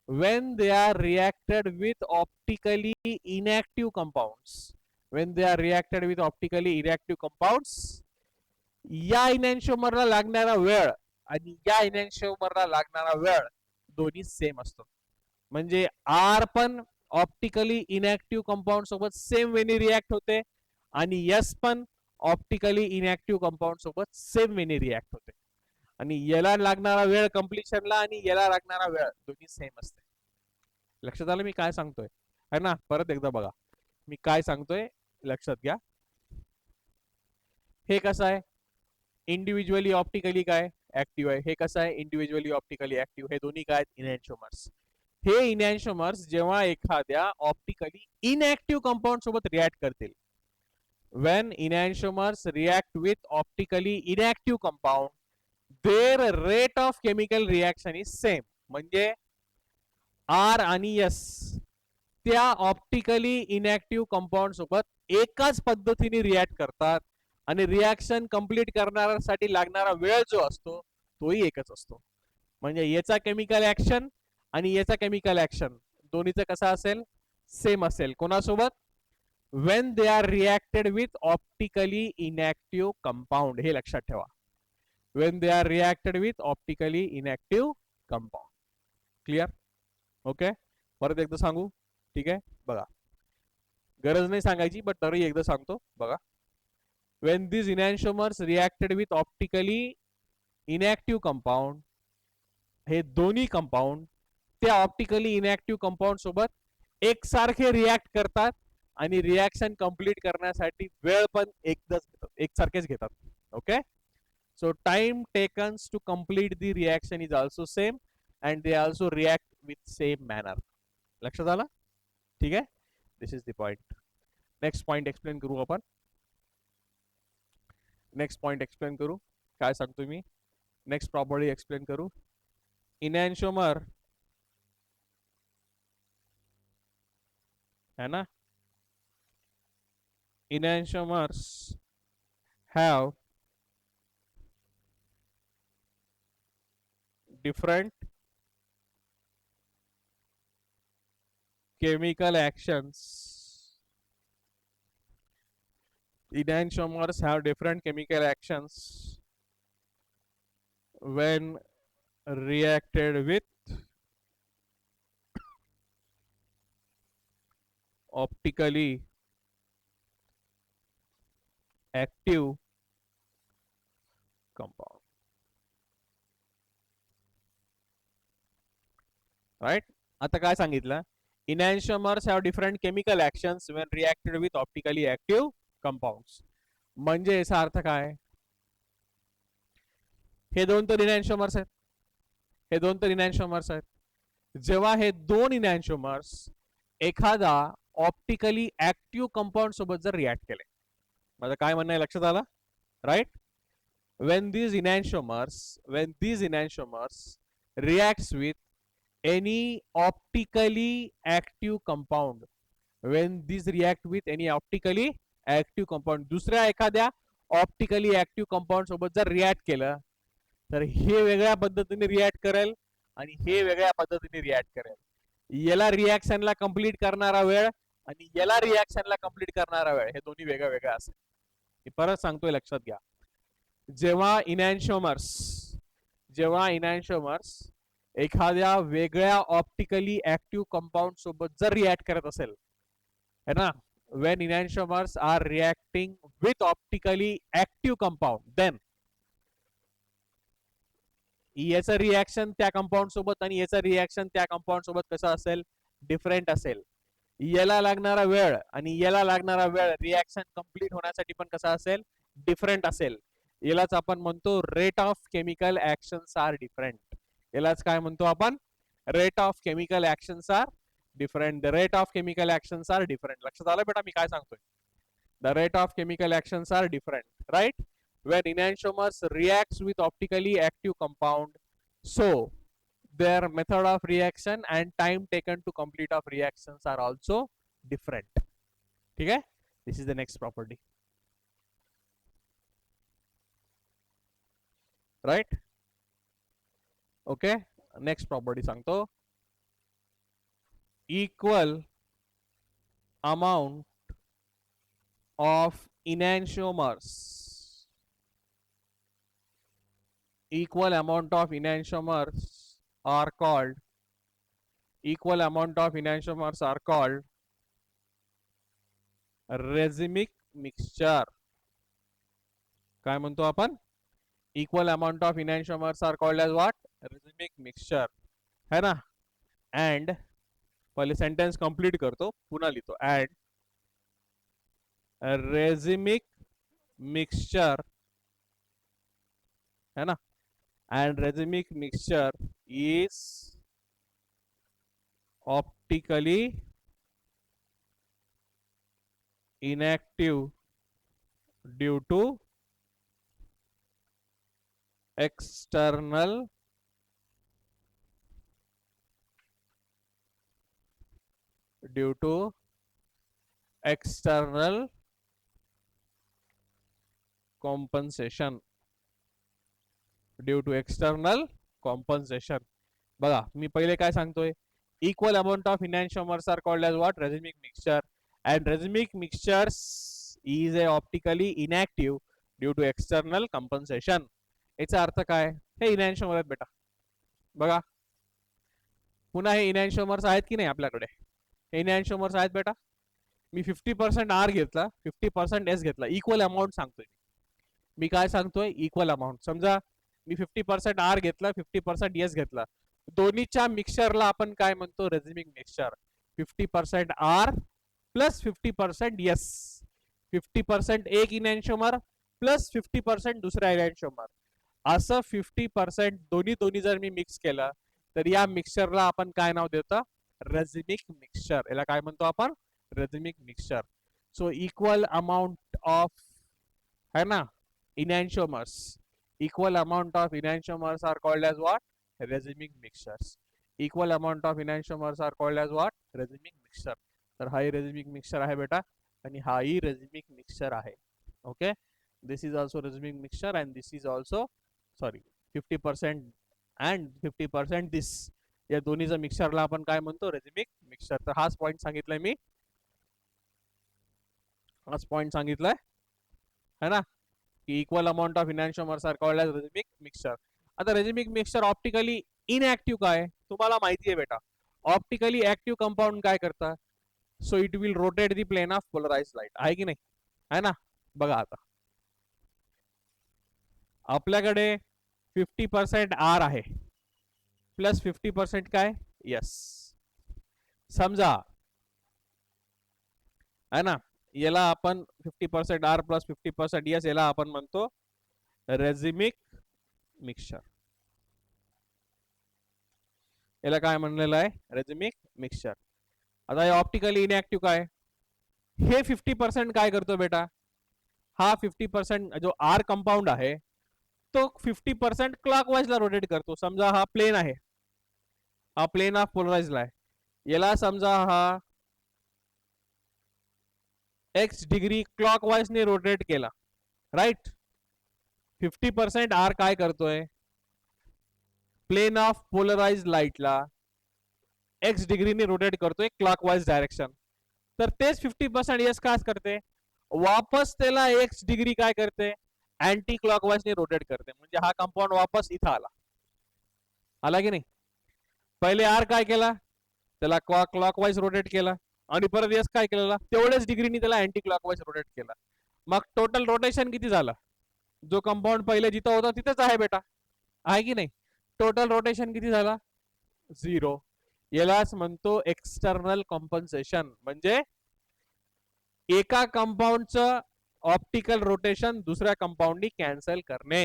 when they are reacted with optically inactive compounds, when they are reacted with optically inactive compounds, या इनॅन्शिओमरला लागणारा वेळ आणि या इनॅन्शिओमरला लागणारा वेळ दोन्ही same असतो. म्हणजे आर पण ऑप्टिकली इनॅक्टिव्ह कंपाऊंड सोबत सेम वेनी रिॲक्ट होते आणि यस पण ऑप्टिकली इनॅक्टिव्ह कंपाऊंड सोबत सेम वेनी रिॲक्ट होते. आणि याला लागणारा वेळ कंप्लिशनला आणि याला लागणारा वेळ दोन्ही सेम असते. लक्षात आलं मी काय सांगतोय, है ना. परत एकदा बघा मी काय सांगतोय, लक्षात घ्या. हे कसं आहे, इंडिव्हिज्युअली ऑप्टिकली काय ऍक्टिव्ह आहे, हे कसं आहे इंडिव्हिज्युअली ऑप्टिकली ऍक्टिव्ह. हे दोन्ही काय इनॅन्शिओमर्स. हे इनॅन्शिओमर्स जेव्हा एखाद्या ऑप्टिकली इनॅक्टिव्ह कंपाऊंड सोबत रिॲक्ट करतील, when enantiomers react with optically inactive compound, their rate of chemical reaction is same. म्हणजे आर आणि एस त्या ऑप्टिकली इनॅक्टिव्ह कंपाऊंड सोबत एकाच पद्धतीने रिॲक्ट करतात आणि रिॲक्शन कंप्लीट करण्यासाठी लागणारा वेळ जो असतो तोही एकच असतो. म्हणजे याचा केमिकल ऍक्शन आणि याचा केमिकल ऍक्शन दोन्हीचं कसं असेल, सेम असेल. कोणासोबत, when they are reacted with optically inactive compound. हे लक्षात ठेवा, when they are reacted with optically inactive compound. Clear, okay. परत एकदा सांगू, ठीक आहे. बघा गरज नाही सांगायची बट तरी एकदा सांगतो बघा. when these enantiomers reacted with optically inactive compound, हे दोन्ही कंपाऊंड त्या ऑप्टिकली इनॅक्टिव्ह कंपाऊंड सोबत एकसारखे रिॲक्ट करतात आणि रिॲक्शन कंप्लीट करण्यासाठी वेळ पण एकसारखेच घेतात. Okay, so time takens to complete the reaction is also same and they also react with same manner. लक्षात आलं, ठीक आहे. This is the point. Next point explain करू आपण. नेक्स्ट पॉइंट एक्सप्लेन करू, काय सांगतो मी, नेक्स्ट प्रॉपर्टी एक्सप्लेन करू. इनॅन्शिओमर है ना, enantiomers have different chemical actions. Enantiomers have different chemical actions when reacted with optically active compound. Right? आता काय सांगितलं? Enantiomers have different chemical actions when reacted with optically active compounds. म्हणजे याचा अर्थ काय? हे दोन तर इनॅन्शिओमर्स आहेत. हे दोन तर इनॅन्शिओमर्स आहेत. जेव्हा हे दोन इनॅन्शिओमर्स एखादा ऑप्टिकली ऍक्टिव्ह कंपाऊंड सोबत जर रिॲक्ट केले, माझं काय म्हणणं आहे लक्षात आलं? Right? when these enantiomers reacts with any optically active compound, when these react with any optically active compound, दुसऱ्या एखाद्या ऑप्टिकली ऍक्टिव्ह कंपाऊंड सोबत जर रिॲक्ट केलं तर हे वेगळ्या पद्धतीने रिॲक्ट करेल आणि हे वेगळ्या पद्धतीने रिॲक्ट करेल. याला रिॲक्शनला कंप्लीट करणारा वेळ आणि याला रिॲक्शनला कंप्लीट करणारा वेळ हे दोन्ही वेगळं वेगळं असेल. मी परत सांगतोय, लक्षात घ्या. जेव्हा इनॅन्शिओमर्स एखाद्या वेगळ्या ऑप्टिकली ऍक्टिव्ह कंपाऊंड सोबत जर रिॲक्ट करत असेल, है ना, when enantiomers are reacting with optically active compound, then याचं रिॲक्शन त्या कंपाऊंड सोबत आणि याचं रिॲक्शन त्या कंपाऊंड सोबत कसं असेल? डिफरंट असेल. याला लागणारा वेळ आणि याला लागणारा वेळ रिॲक्शन कंप्लीट होण्यासाठी पण कसा असेल? डिफरंट असेल. यालाच आपण म्हणतो rate of chemical actions are different. यालाच काय म्हणतो आपण? Rate of chemical actions are different. The rate of chemical actions are different. लक्षात आलं बेटा मी काय सांगतोय? The rate of chemical actions are different. Right? when enantiomers reacts with optically active compound, so their method of reaction and time taken to complete of reactions are also different. ठीक है? This is the next property. Right? Okay. Next property सांगतो. Equal amount of enantiomers. Equal amount of enantiomers are called racemic mixture. काय म्हणतो आपण? Equal amount of enantiomers are called as what? racemic mixture. है ना? and पहले sentence complete करतो, पुन्हा लिहितो. and racemic mixture, है ना, and racemic mixture is optically inactive due to external compensation. बघा मी पहिले काय सांगतोय? Equal amount of enantiomers are called as what? racemic mixture. and racemic mixtures is a optically inactive due to external compensation. याचा अर्थ काय? हे enantiomer आहेत बेटा. बघा पुन्हा हे enantiomers आहेत की नाही आपल्याकडे? हे enantiomers आहेत बेटा. मी 50% R घेतला, 50% S घेतला. इक्वल अमाउंट सांगतोय मी. काय सांगतोय? Equal amount. समजा मी 50% R घेतला, 50% S घेतला. दोन्हीच्या मिक्सचरला आपण काय म्हणतो? रेझिमिक मिक्सचर. 50% R plus 50% S. 50% एक इनॅन्शिओमर प्लस 50% दुसरा इनॅन्शिओमर. असं 50% दोन्ही जर मी मिक्स केलं तर या मिक्सचरला आपण काय नाव देतो? Racemic mixture. याला काय म्हणतो आपण? Racemic mixture. So equal amount of, है ना, enantiomers. Equal amount of enantiomers are called as what? Racemic mixtures. Equal amount of enantiomers are called as what? Racemic mixture. तर हाही racemic mixture आहे बेटा आणि हाही racemic mixture आहे. Okay. this is also racemic mixture and this is also, sorry, 50% and 50% this, या दोन्हीचा मिक्सरला आपण काय म्हणतो, रेझिमिक मिक्सर. तर हाच पॉइंट सांगितलाय मी, हाच पॉइंट सांगितलाय है ना, की equal amount of enantiomers are called as racemic mixture. आता रेझिमिक मिक्सचर ऑप्टिकली इनएक्टिव्ह काय तुम्हाला माहिती आहे बेटा. ऑप्टिकली ऍक्टिव्ह कंपाऊंड काय करता, so it will rotate the plane of polarise light, आहे की नाही, आहे ना. बघा आता आपल्याकडे 50% आर आहे प्लस 50% काय यस. समजा है ना, याला आपण 50% आर प्लस 50% यस, याला आपण म्हणतो रेझिमिक मिक्सचर. याला काय म्हणलेलं आहे, रेझिमिक मिक्सचर. आता हे ऑप्टिकली इनएक्टिव्ह काय, हे 50% काय करतो बेटा, हा 50% जो आर कंपाऊंड आहे तो 50% क्लॉकवाइज ला रोटेट करतो. समजा हा प्लेन आहे, हा प्लेन ऑफ पोलराइजला आहे, याला समजा हा एक्स डिग्री क्लॉकवाइज ने रोटेट केला, राइट. 50% आर काय करतोय, प्लेन ऑफ पोलराइज लाईटला एक्स डिग्रीने रोटेट करतोय क्लॉकवाइज डायरेक्शन. तर तेच 50% यस काय करते, वापस त्याला एक्स डिग्री काय करते, अँटी क्लॉकवाइज ने रोटेट करते. म्हणजे हा कंपाऊंड वापस इथं आला, आला की नाही. पहिले आर काय केला, त्याला क्लॉकवाइज रोटेट केला आणि परत यस काय केलेला, तेवढ्याच डिग्रीने त्याला अँटी क्लॉकवाइज रोटेट केला. मग टोटल रोटेशन किती झालं, जो कंपाऊंड पहिले जिथं होता तिथेच आहे बेटा, आहे की नाही. टोटल रोटेशन किती झाला, 0. यालाच म्हणतो एक्सटर्नल कॉम्पन्सेशन. म्हणजे एका कंपाऊंडचं ऑप्टिकल रोटेशन दुसऱ्या कंपाऊंडनी कॅन्सल करणे,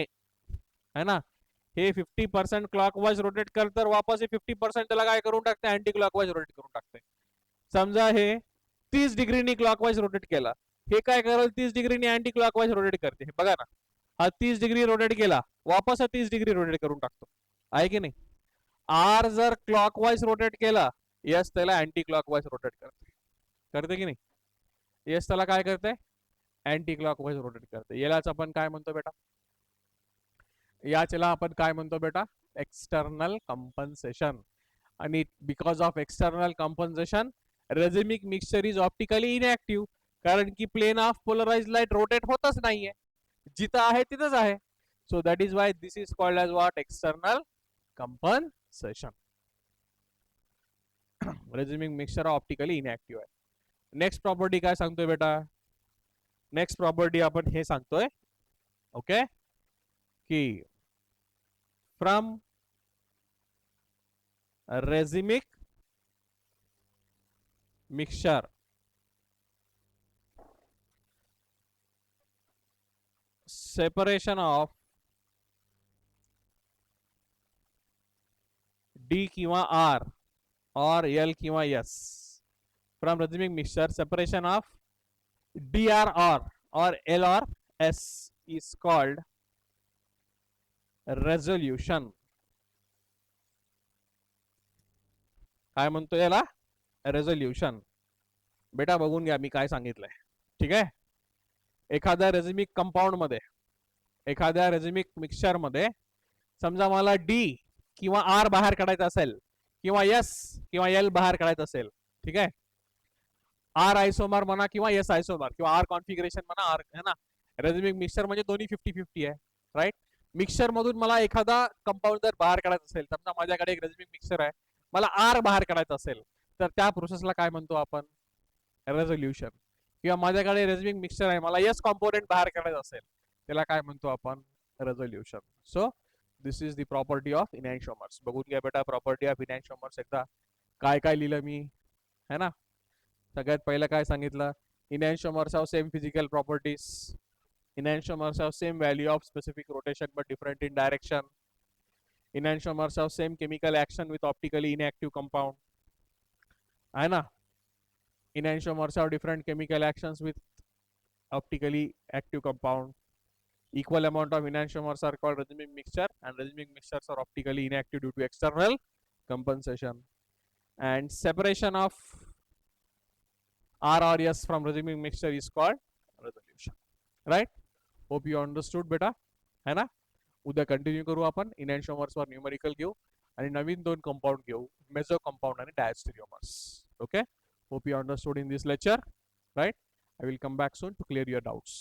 है ना. हे 50% क्लॉकवाइज रोटेट करत वापस हे 50% त्याला काय करून टाकते, अँटी क्लॉकवाइज रोटेट करून टाकते. समजा हे 30 डिग्रीनी क्लॉकवाइज रोटेट केला, हे काय करेल 30 डिग्रीनी अँटी क्लॉकवाइज रोटेट करते. हे बघा ना, हा 30 डिग्री रोटेट केला, वापस हा 30 डिग्री रोटेट करून टाकतो, आहे की नाही. आर जर क्लॉकवाइज रोटेट केला, यस त्याला अँटी क्लॉकवाइज रोटेट करते, करते की नाही. यस त्याला काय करते, अँटी क्लॉकवाइज रोटेट करते. यालाच आपण काय म्हणतो बेटा, याला आपण काय म्हणतो बेटा, एक्सटर्नल कंपन्सेशन. आणि because of external compensation racemic mixture is optically inactive, कारण की plane of polarise light rotate होतच नाहीये, जिथं आहे तिथंच आहे. So that is why this is called as what, external compensation. Racemic mixture optically inactive आहे. नेक्स्ट प्रॉपर्टी काय सांगतोय बेटा, नेक्स्ट प्रॉपर्टी आपण हे सांगतोय, ओके, की from racemic mixture separation of D किंवा आर और एल किंवा S, from racemic mixture separation of DR or L or S is called resolution. काय म्हणतो याला, रेझोल्युशन. बेटा बघून घ्या मी काय सांगितलंय, ठीक आहे. एखाद्या रेझिमिक कंपाऊंड मध्ये, एखाद्या रेझिमिक मिक्सचर मध्ये समजा मला डी किंवा आर बाहेर काढायचं असेल किंवा एस किंवा एल बाहेर काढायचं असेल, ठीक आहे. आर आयसोमर म्हणा किंवा एस आयसोमर किंवा आर कॉन्फिगरेशन म्हणा, आर है ना. रेझिमिक मिक्सचर म्हणजे दोन्ही 50-50 आहे, राईट. मिक्सचर मधून मला एखादा कंपाऊंड जर बाहेर काढायचा असेल, समजा माझ्याकडे एक रेझिमिक मिक्सचर आहे, मला आर बाहेर काढायचं असेल, तर त्या प्रोसेसला काय म्हणतो आपण, रेझोल्युशन. किंवा माझ्याकडे रेझिमिक मिक्सचर आहे, मला एस कॉम्पोनेंट बाहेर काढायचं असेल, त्याला काय म्हणतो आपण, resolution. So this is the property of enantiomers. बघून घ्या बेटा प्रॉपर्टी ऑफ इनॅन्शियोमर्स एकदा, काय काय लिहिलं मी, है ना. सगळ्यात पहिलं काय सांगितलं, इनॅन्शियोमर्स have same physical properties, enantiomers have same value of specific rotation but different in direction, enantiomers have same chemical action with optically inactive compound, है ना. enantiomers have different chemical actions with optically active compound. Equal amount of enantiomers are called racemic mixture and racemic mixtures are optically inactive due to external compensation. And separation of R or S from racemic mixture is called resolution, right. Hope you understood बेटा, है ना. उद्या continue करू आपण इनॅन्शोमर्स वर numerical घेऊ आणि नवीन 2 कंपाऊंड घेऊ, मेसो कंपाऊंड आणि diastereomers. Okay, hope you understood in this lecture, right. I will come back soon to clear your doubts.